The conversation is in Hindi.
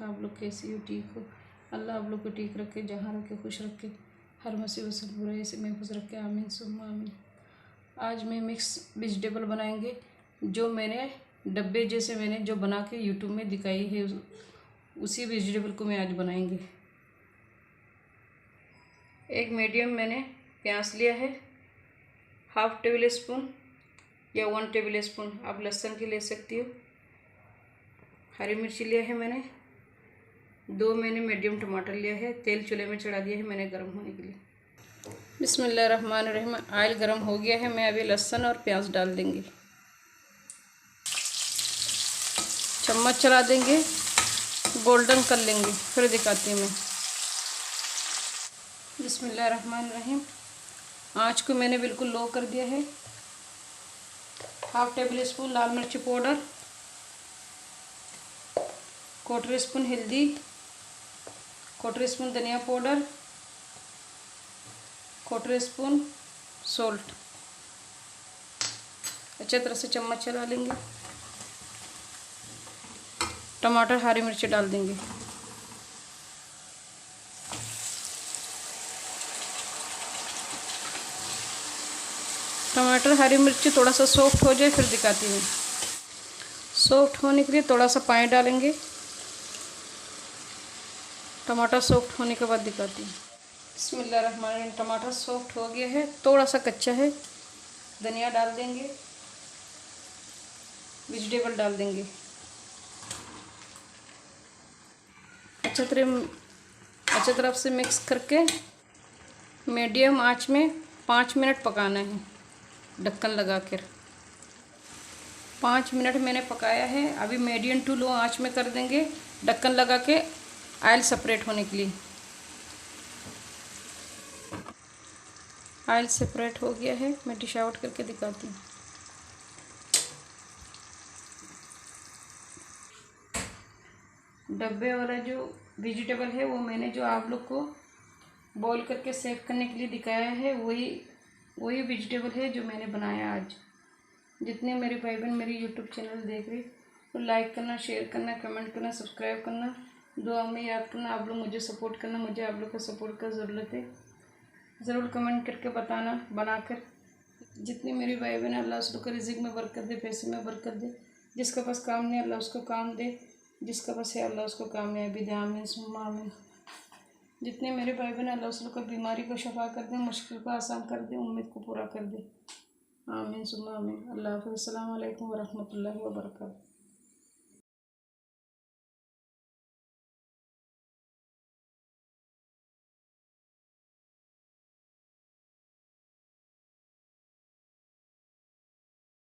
आप लोग कैसी हो, ठीक हो। अल्लाह आप लोग को ठीक रखे, जहाँ रखे खुश रखे, हर मुसीबत से बुराई से महफूज रखे, आमीन सुम्मा आमीन। आज मैं मिक्स वेजिटेबल बनाएंगे, जो मैंने डब्बे जैसे मैंने जो बना के यूट्यूब में दिखाई है, उसी वेजिटेबल को मैं आज बनाएंगे। एक मीडियम मैंने प्याज लिया है, 1/2 टेबल स्पून या 1 टेबल स्पून आप लहसुन की ले सकती हो। हरी मिर्ची लिया है मैंने, 2 मैंने मीडियम टमाटर लिया है। तेल चूल्हे में चढ़ा दिया है मैंने गर्म होने के लिए। बिस्मिल्लाहिर्रहमानिर्रहीम। ऑयल गर्म हो गया है, मैं अभी लहसुन और प्याज डाल देंगे। चम्मच चला देंगे, गोल्डन कर लेंगे, फिर दिखाती हूँ मैं। बिस्मिल्लाहिर्रहमानिर्रहीम। आँच को मैंने बिल्कुल लो कर दिया है। 1/2 टेबल स्पून लाल मिर्ची पाउडर, 1/4 स्पून हल्दी, 1/4 स्पून धनिया पाउडर, 1/4 स्पून सॉल्ट। अच्छी तरह से चम्मच चला लेंगे। टमाटर हरी मिर्ची डाल देंगे। टमाटर हरी मिर्ची थोड़ा सा सॉफ्ट हो जाए फिर दिखाती हूँ। सॉफ्ट होने के लिए थोड़ा सा पानी डालेंगे। टमाटर सॉफ्ट होने के बाद दिखाती हूँ। बिस्मिल्लाहिर्रहमानिर्रहीम। टमाटर सॉफ्ट हो गया है, थोड़ा सा कच्चा है। धनिया डाल देंगे, वेजिटेबल डाल देंगे। अच्छी तरह से मिक्स करके मीडियम आंच में 5 मिनट पकाना है, ढक्कन लगाकर। 5 मिनट मैंने पकाया है। अभी मीडियम टू लो आंच में कर देंगे, ढक्कन लगा के ऑयल सेपरेट होने के लिए। ऑयल सेपरेट हो गया है, मैं डिश आउट करके दिखाती हूँ। डब्बे वाला जो वेजिटेबल है वो मैंने जो आप लोग को बॉईल करके सेव करने के लिए दिखाया है, वही वेजिटेबल है जो मैंने बनाया आज। जितने मेरे भाई बहन मेरी यूट्यूब चैनल देख रहे तो लाइक करना, शेयर करना, कमेंट करना, सब्सक्राइब करना, दुआ में याद करना। आप लोग मुझे सपोर्ट करना, मुझे आप लोग का सपोर्ट का ज़रूरत है। ज़रूर कमेंट करके बताना बनाकर। जितने मेरे भाई बहन, अल्लाह उसको रिज़िक में बरकत दे, पैसे में बरकत दे। जिसका पास काम नहीं अल्लाह उसको काम दे, जिसका पास है अल्लाह उसको कामयाबी दे, आमीन सुम्मा आमीन। जितने मेरे भाई बहन, अल्लाह उसको बीमारी को शफा कर दे, मुश्किल को आसान कर दे, उम्मीद को पूरा कर दे, आमीन सुम्मा आमीन। अल्लाह हाफ़िज़। अस्सलामु अलैकुम वरहमतुल्लाहि वबरकातुहू।